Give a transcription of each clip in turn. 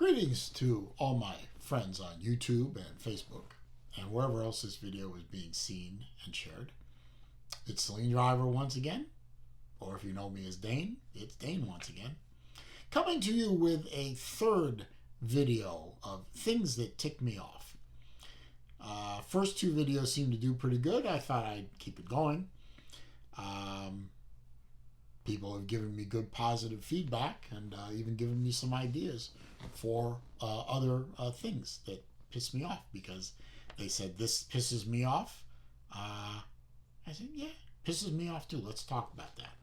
Greetings to all my friends on YouTube and Facebook and wherever else this video is being seen and shared. It's SaleenDriver once again, or if you know me as Dane, it's Dane once again, coming to you with a third video of things that tick me off. First two videos seemed to do pretty good. I thought I'd keep it going. People have given me good positive feedback and even given me some ideas for other things that piss me off, because they said this pisses me off. I said, yeah, pisses me off too. Let's talk about that.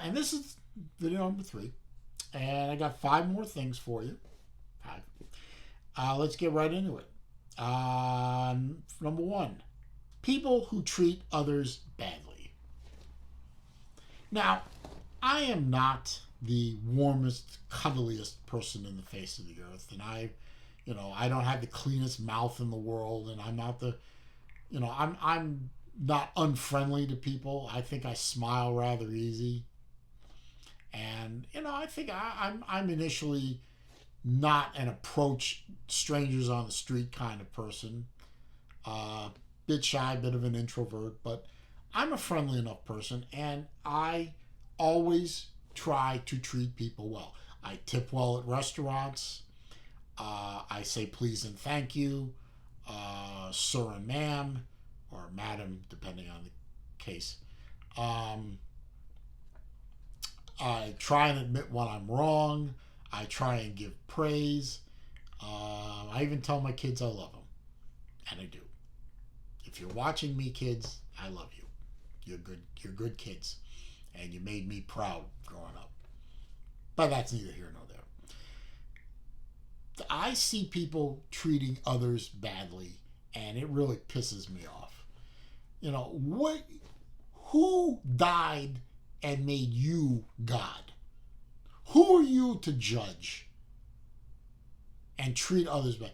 And this is video number 3. And I got 5 more things for you. 5. Let's get right into it. Number 1, people who treat others badly. Now, I am not the warmest, cuddliest person in the face of the earth, and I don't have the cleanest mouth in the world, and I'm not I'm not unfriendly to people. I think I smile rather easy, and I think I'm initially not an approach strangers on the street kind of person. Bit shy, bit of an introvert, but I'm a friendly enough person, and I always try to treat people well. I tip well at restaurants. I say please and thank you, sir and ma'am, or madam, depending on the case. I try and admit when I'm wrong. I try and give praise. I even tell my kids I love them, and I do. If you're watching me, kids, I love you. You're good kids, and you made me proud growing up. But that's neither here nor there. I see people treating others badly, and it really pisses me off. Who died and made you God? Who are you to judge and treat others bad?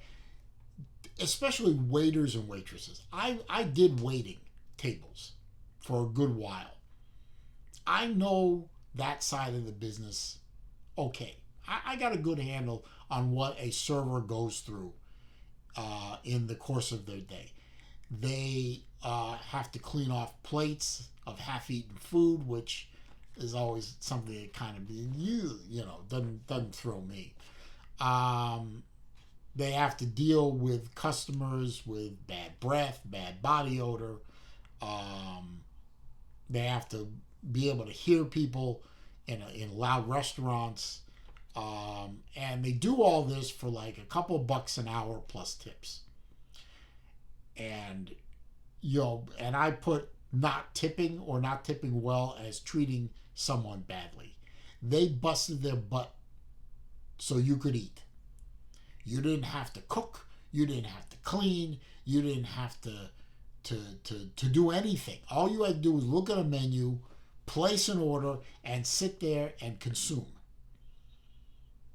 Especially waiters and waitresses. I did waiting tables for a good while. I know that side of the business okay. I got a good handle on what a server goes through in the course of their day. They have to clean off plates of half-eaten food, which is always something that kind of doesn't thrill me. They have to deal with customers with bad breath, bad body odor. They have to be able to hear people in loud restaurants. And they do all this for like a couple bucks an hour plus tips. And, and I put not tipping or not tipping well as treating someone badly. They busted their butt so you could eat. You didn't have to cook. You didn't have to clean. You didn't have to do anything. All you had to do was look at a menu, place an order, and sit there and consume.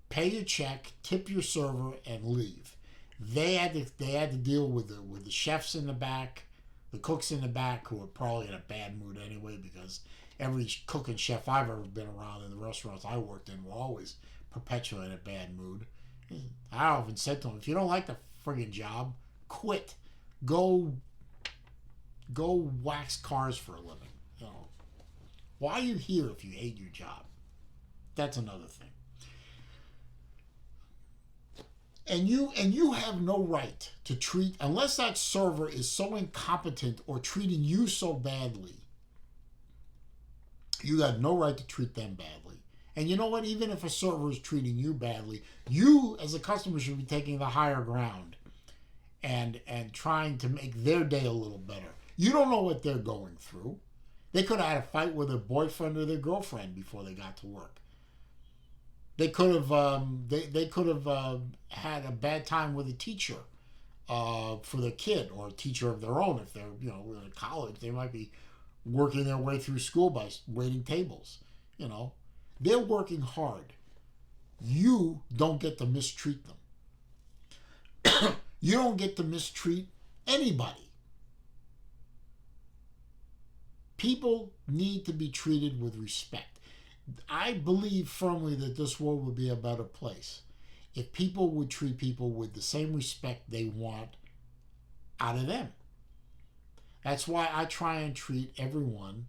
Pay your check, tip your server, and leave. They had to deal with the chefs in the back, the cooks in the back, who were probably in a bad mood anyway, because every cook and chef I've ever been around in the restaurants I worked in were always perpetually in a bad mood. I often said to them, if you don't like the friggin' job, quit. Go wax cars for a living. Why are you here if you hate your job? That's another thing. And you have no right to treat, unless that server is so incompetent or treating you so badly, you got no right to treat them badly. And you know what? Even if a server is treating you badly, you as a customer should be taking the higher ground and trying to make their day a little better. You don't know what they're going through. They could have had a fight with their boyfriend or their girlfriend before they got to work. They could have had a bad time with a teacher for their kid, or a teacher of their own. If they're in college, they might be working their way through school by waiting tables. They're working hard. You don't get to mistreat them. You don't get to mistreat anybody. People need to be treated with respect. I believe firmly that this world would be a better place if people would treat people with the same respect they want out of them. That's why I try and treat everyone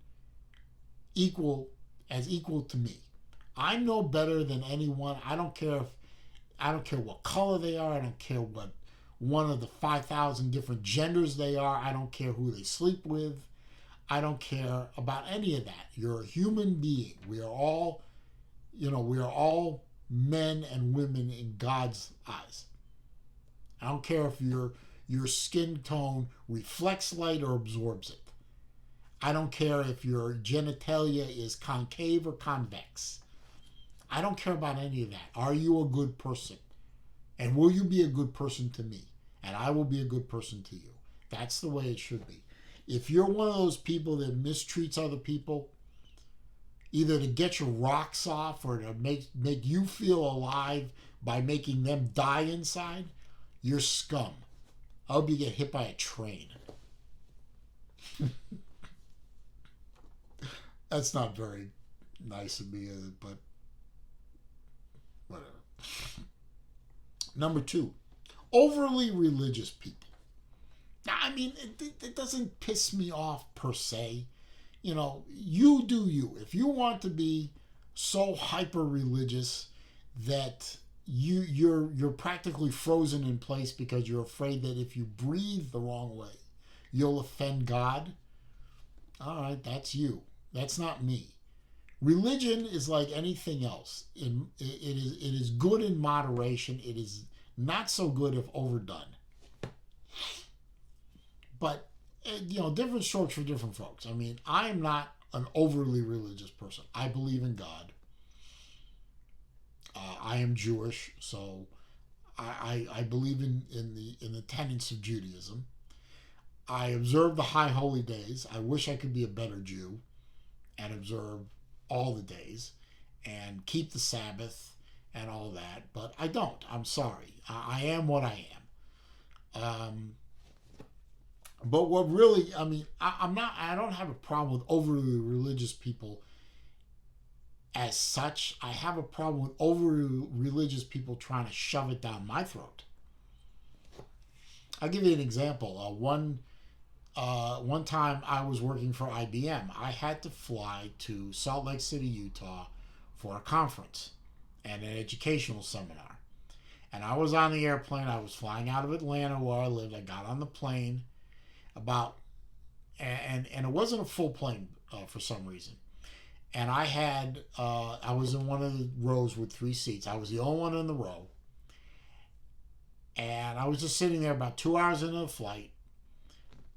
equal to me. I know better than anyone. I don't care what color they are. I don't care what one of the 5,000 different genders they are. I don't care who they sleep with. I don't care about any of that. You're a human being. We are all, we are all men and women in God's eyes. I don't care if your skin tone reflects light or absorbs it. I don't care if your genitalia is concave or convex. I don't care about any of that. Are you a good person? And will you be a good person to me? And I will be a good person to you. That's the way it should be. If you're one of those people that mistreats other people, either to get your rocks off or to make you feel alive by making them die inside, you're scum. I hope you get hit by a train. That's not very nice of me, but whatever. Number 2, overly religious people. Now, I mean, it doesn't piss me off per se. You do you. If you want to be so hyper religious that you're practically frozen in place because you're afraid that if you breathe the wrong way, you'll offend God. All right, that's you. That's not me. Religion is like anything else. It is good in moderation. It is not so good if overdone. But, different strokes for different folks. I mean, I am not an overly religious person. I believe in God. I am Jewish, so I believe in the tenets of Judaism. I observe the high holy days. I wish I could be a better Jew and observe all the days and keep the Sabbath and all that, but I don't. I'm sorry. I am what I am. But what really, I don't have a problem with overly religious people as such. I have a problem with overly religious people trying to shove it down my throat. I'll give you an example. One time I was working for IBM. I had to fly to Salt Lake City, Utah for a conference and an educational seminar. And I was on the airplane. I was flying out of Atlanta where I lived. I got on the plane and it wasn't a full plane for some reason. And I was in one of the rows with 3 seats. I was the only one in the row. And I was just sitting there about 2 hours into the flight.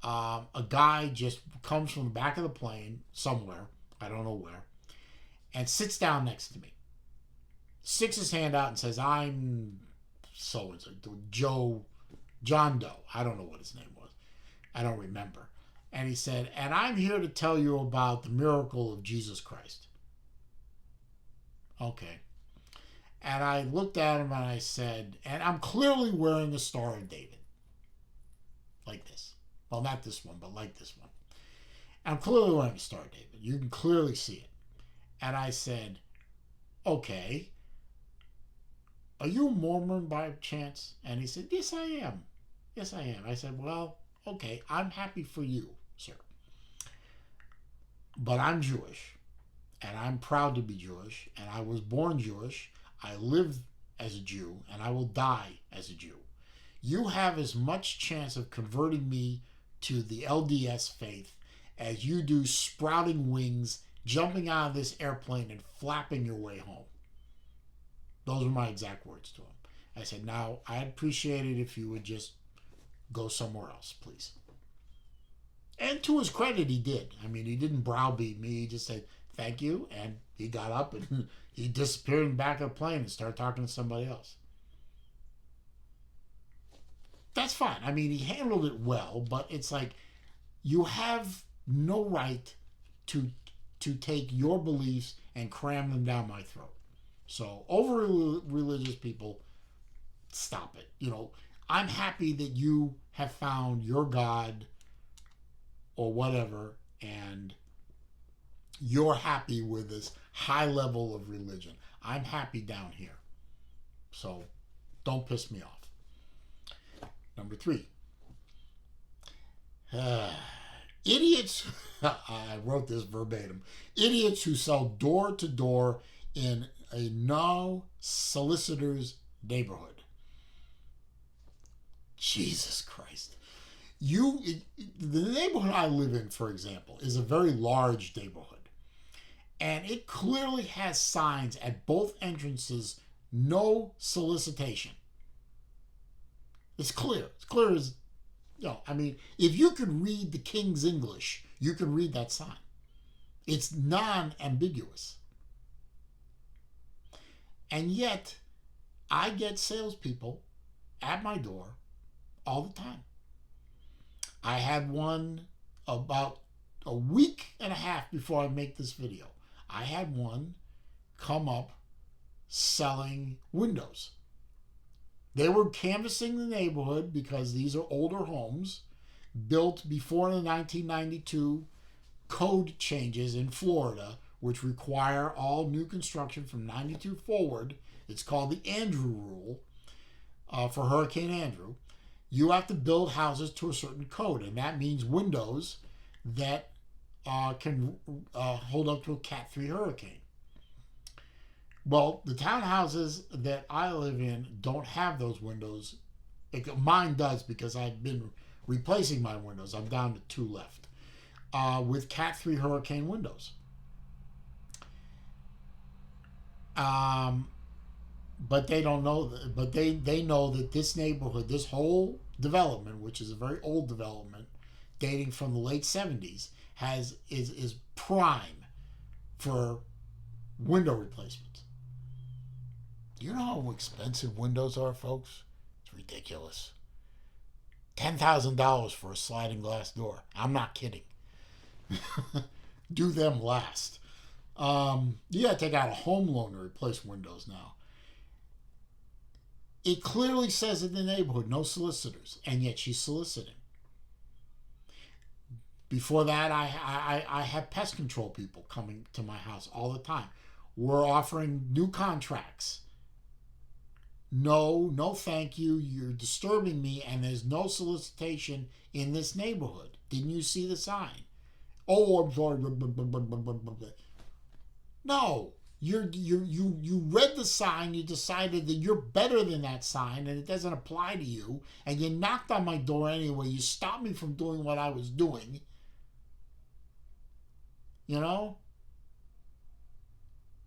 A guy just comes from the back of the plane somewhere, I don't know where, and sits down next to me. Sticks his hand out and says, "I'm so-and-so, John Doe." I don't know what his name was. I don't remember. And he said, "And I'm here to tell you about the miracle of Jesus Christ." Okay. And I looked at him and I said, and I'm clearly wearing a Star of David. Like this. Well, not this one, but like this one. I'm clearly wearing a Star of David. You can clearly see it. And I said, "Okay, are you a Mormon by chance?" And he said, "Yes, I am. Yes, I am." I said, "Well, okay, I'm happy for you, sir. But I'm Jewish, and I'm proud to be Jewish, and I was born Jewish. I live as a Jew, and I will die as a Jew. You have as much chance of converting me to the LDS faith as you do sprouting wings, jumping out of this airplane, and flapping your way home." Those were my exact words to him. I said, "Now, I'd appreciate it if you would just go somewhere else, please." And to his credit, he did. I mean, he didn't browbeat me. He just said, "Thank you," and he got up and he disappeared in the back of the plane and started talking to somebody else. That's fine. I mean, he handled it well, but it's like you have no right to take your beliefs and cram them down my throat. So, over religious people, stop it. I'm happy that you have found your God or whatever, and you're happy with this high level of religion. I'm happy down here. So don't piss me off. Number 3. Idiots, I wrote this verbatim, idiots who sell door to door in a no solicitor's neighborhood. Jesus Christ. The neighborhood I live in, for example, is a very large neighborhood. And it clearly has signs at both entrances, no solicitation. It's clear. It's clear as, I mean, if you could read the King's English, you can read that sign. It's non-ambiguous. And yet, I get salespeople at my door all the time. I had one about a week and a half before I make this video. I had one come up selling windows. They were canvassing the neighborhood because these are older homes built before the 1992 code changes in Florida, which require all new construction from 92 forward. It's called the Andrew Rule for Hurricane Andrew. You have to build houses to a certain code, and that means windows that can hold up to a Cat 3 hurricane. Well, the townhouses that I live in don't have those windows. Mine does, because I've been replacing my windows. I'm down to 2 left with Cat 3 hurricane windows. But they don't know. But they know that this neighborhood, this whole development, which is a very old development, dating from the late 70s, is prime for window replacements. Do you know how expensive windows are, folks? It's ridiculous. $10,000 for a sliding glass door. I'm not kidding. Do them last. You got to take out a home loan to replace windows now. It clearly says in the neighborhood, no solicitors, and yet she's soliciting. Before that, I have pest control people coming to my house all the time. We're offering new contracts. No, thank you. You're disturbing me, and there's no solicitation in this neighborhood. Didn't you see the sign? Oh, I'm sorry. No. You read the sign, you decided that you're better than that sign and it doesn't apply to you, and you knocked on my door anyway. You stopped me from doing what I was doing. You know?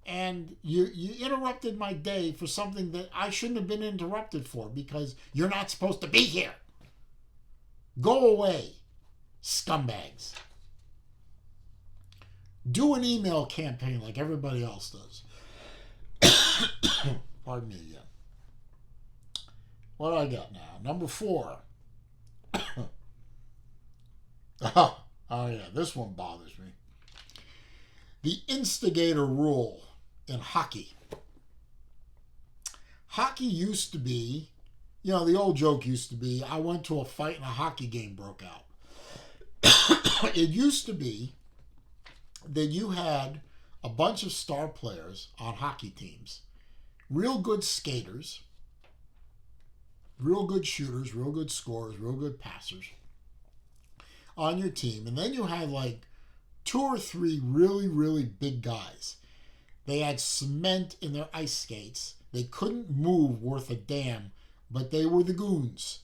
And you interrupted my day for something that I shouldn't have been interrupted for, because you're not supposed to be here. Go away, scumbags. Do an email campaign like everybody else does. Pardon me again. What do I got now? Number 4. Oh yeah, this one bothers me. The Instigator Rule in hockey. Hockey used to be, the old joke used to be, I went to a fight and a hockey game broke out. It used to be that you had a bunch of star players on hockey teams, real good skaters, real good shooters, real good scorers, real good passers on your team. And then you had like 2 or 3 really, really big guys. They had cement in their ice skates. They couldn't move worth a damn, but they were the goons.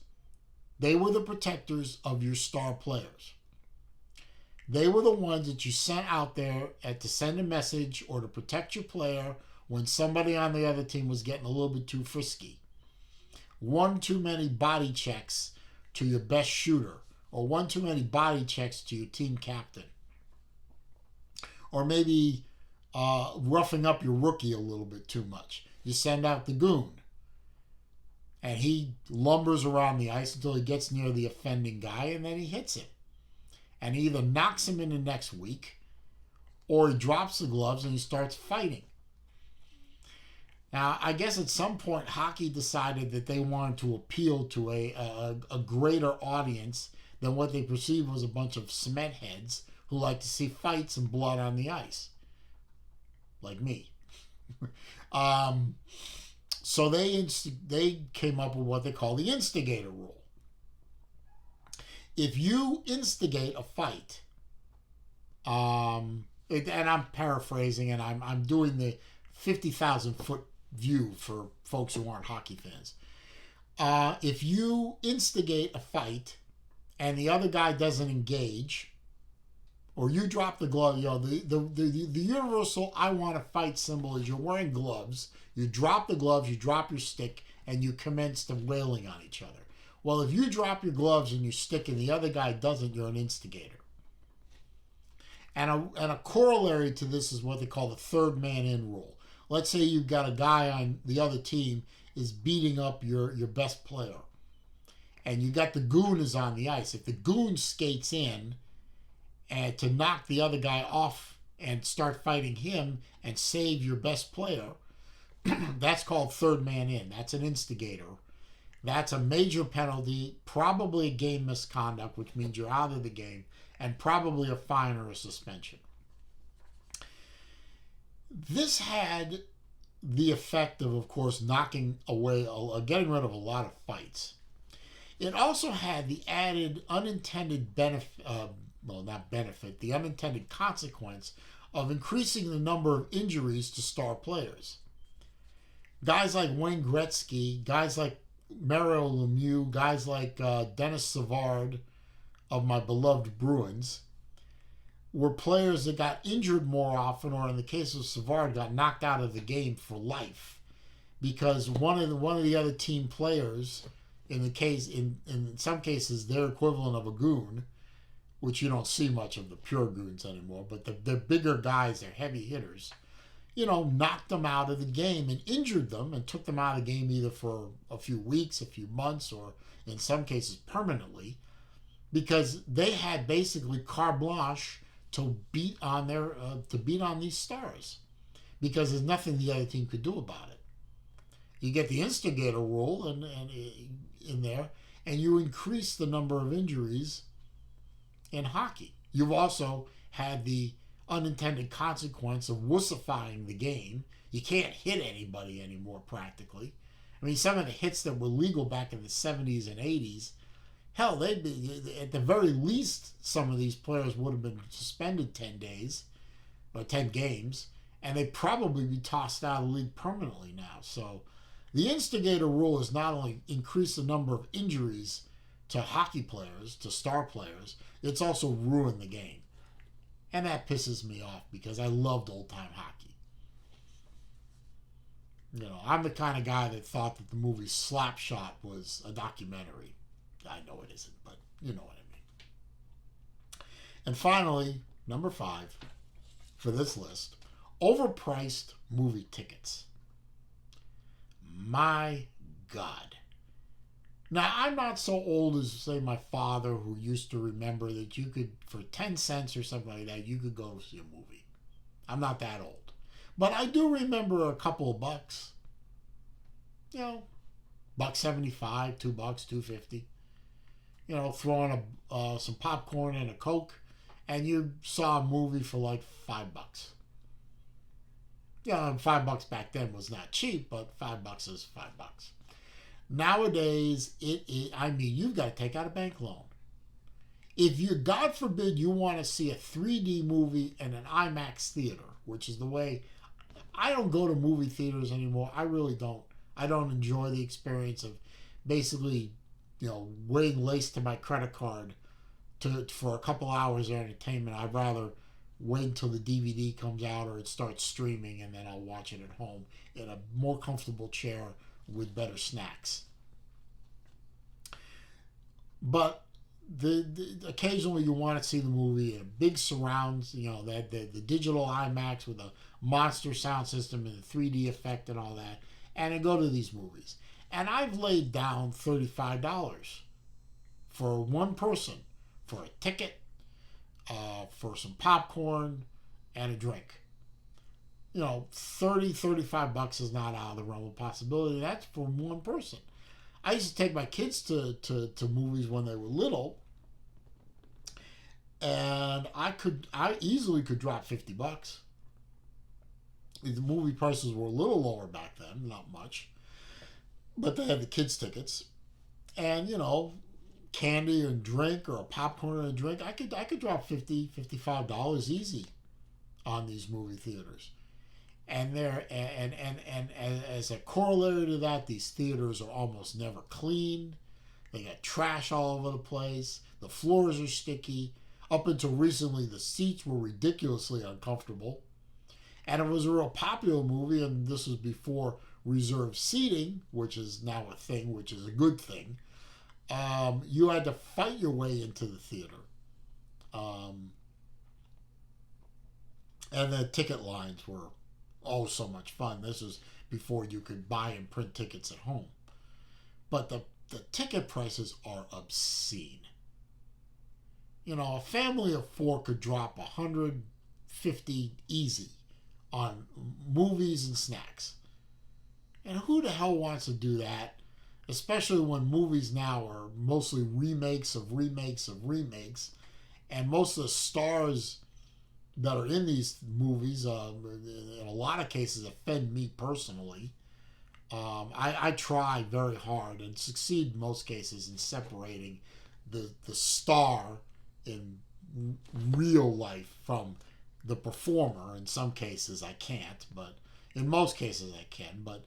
They were the protectors of your star players. They were the ones that you sent out there to send a message or to protect your player when somebody on the other team was getting a little bit too frisky. One too many body checks to your best shooter, or one too many body checks to your team captain. Or maybe roughing up your rookie a little bit too much. You send out the goon, and he lumbers around the ice until he gets near the offending guy, and then he hits him. And he either knocks him in the next week, or he drops the gloves and he starts fighting. Now, I guess at some point, hockey decided that they wanted to appeal to a greater audience than what they perceived was a bunch of cement heads who like to see fights and blood on the ice, like me. So they came up with what they call the Instigator Rule. If you instigate a fight, and I'm paraphrasing and I'm doing the 50,000 foot view for folks who aren't hockey fans. If you instigate a fight and the other guy doesn't engage, or you drop the glove, the universal "I want to fight" symbol is you're wearing gloves, you drop the gloves, you drop your stick, and you commence to wailing on each other. Well, if you drop your gloves and your stick and the other guy doesn't, you're an instigator. And a corollary to this is what they call the third man in rule. Let's say you've got a guy on the other team is beating up your best player, and you got the goon is on the ice. If the goon skates in and to knock the other guy off and start fighting him and save your best player, that's called third man in. That's an instigator. That's a major penalty, probably a game misconduct, which means you're out of the game, and probably a fine or a suspension. This had the effect of course, knocking away, getting rid of a lot of fights. It also had the added unintended the unintended consequence of increasing the number of injuries to star players. Guys like Wayne Gretzky, guys like Mario Lemieux, guys like Dennis Savard of my beloved Bruins were players that got injured more often, or in the case of Savard, got knocked out of the game for life because one of the other team players, in some cases their equivalent of a goon, which you don't see much of the pure goons anymore, but the bigger guys, they're heavy hitters, knocked them out of the game and injured them and took them out of the game either for a few weeks, a few months, or in some cases permanently, because they had basically carte blanche to beat on these stars, because there's nothing the other team could do about it. You get the Instigator Rule and in there, and you increase the number of injuries in hockey. You've also had the unintended consequence of wussifying the game. You can't hit anybody anymore practically. I mean, some of the hits that were legal back in the 70s and 80s, hell, they'd be, at the very least, some of these players would have been suspended 10 days or 10 games, and they'd probably be tossed out of the league permanently now. So the Instigator Rule has not only increased the number of injuries to hockey players, to star players, it's also ruined the game. And that pisses me off because I loved old-time hockey. I'm the kind of guy that thought that the movie Slapshot was a documentary. I know it isn't, but you know what I mean. And finally, number 5 for this list, overpriced movie tickets. My God. Now, I'm not so old as, say, my father, who used to remember that you could, for 10 cents or something like that, you could go see a movie. I'm not that old. But I do remember a couple of bucks. $1.75, $2, $2.50. Throwing some popcorn and a Coke, and you saw a movie for like $5. And $5 back then was not cheap, but $5 is $5. Nowadays, you've got to take out a bank loan. If you, God forbid, you want to see a 3D movie in an IMAX theater, which is the way, I don't go to movie theaters anymore. I really don't. I don't enjoy the experience of basically, waiting laced to my credit card for a couple hours of entertainment. I'd rather wait until the DVD comes out or it starts streaming, and then I'll watch it at home in a more comfortable chair with better snacks. But the occasionally you want to see the movie in a big surrounds, the digital IMAX with a monster sound system and the 3D effect and all that, and I go to these movies. And I've laid down $35 for one person, for a ticket, for some popcorn, and a drink. $35 is not out of the realm of possibility. That's for one person. I used to take my kids to movies when they were little, and and I easily could drop $50. The movie prices were a little lower back then, not much, but they had the kids tickets, and candy and drink, or a popcorn and a drink. I could drop $55 easy on these movie theaters. And as a corollary to that, these theaters are almost never clean. They got trash all over the place. The floors are sticky. Up until recently, the seats were ridiculously uncomfortable. And it was a real popular movie, and this was before reserved seating, which is now a thing, which is a good thing. You had to fight your way into the theater. And the ticket lines were so much fun. This was before you could buy and print tickets at home. But the ticket prices are obscene. A family of 4 could drop $150 easy on movies and snacks. And who the hell wants to do that? Especially when movies now are mostly remakes of remakes of remakes. And most of the stars that are in these movies, in a lot of cases, offend me personally. I try very hard and succeed in most cases in separating the star in real life from the performer. In some cases I can't, but in most cases I can. But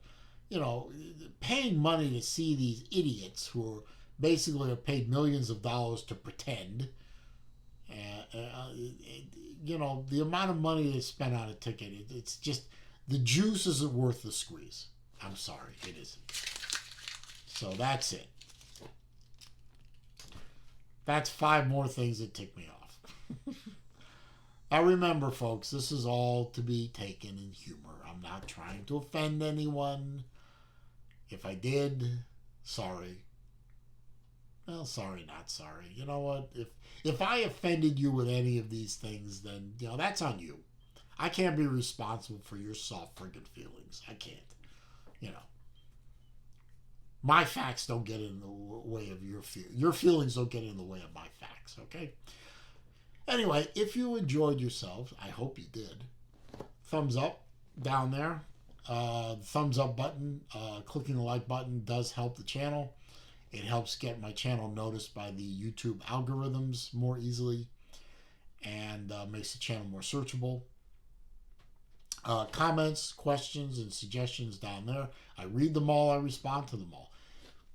paying money to see these idiots who are basically are paid millions of dollars to pretend. The amount of money they spend on a ticket, it's just, the juice isn't worth the squeeze. I'm sorry, it isn't. So that's it. That's 5 more things that tick me off. Now remember, folks, this is all to be taken in humor. I'm not trying to offend anyone. If I did, sorry. Well, sorry, not sorry. You know what? If I offended you with any of these things, then, that's on you. I can't be responsible for your soft friggin' feelings. I can't. My facts don't get in the way of your feelings. Your feelings don't get in the way of my facts, okay? Anyway, if you enjoyed yourselves, I hope you did. Thumbs up down there. Thumbs up button, clicking the like button does help the channel. It helps get my channel noticed by the YouTube algorithms more easily, and makes the channel more searchable. Comments, questions, and suggestions down there. I read them all. I respond to them all.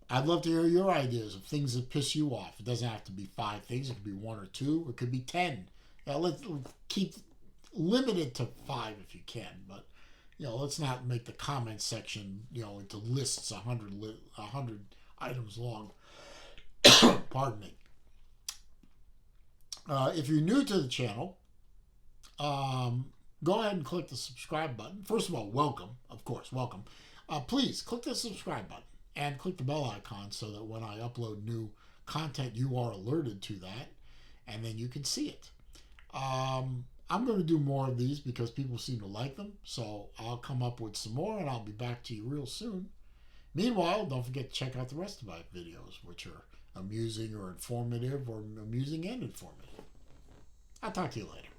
I'd love to hear your ideas of things that piss you off. It doesn't have to be 5 things. It could be 1 or 2. It could be 10. Let's keep limited to 5 if you can. But let's not make the comment section into lists 100 items long. Pardon me. If you're new to the channel, go ahead and click the subscribe button. First of all, welcome. Of course, welcome. Please click the subscribe button and click the bell icon so that when I upload new content, you are alerted to that, and then you can see it. I'm going to do more of these because people seem to like them, so I'll come up with some more, and I'll be back to you real soon. Meanwhile, don't forget to check out the rest of my videos, which are amusing or informative, or amusing and informative. I'll talk to you later.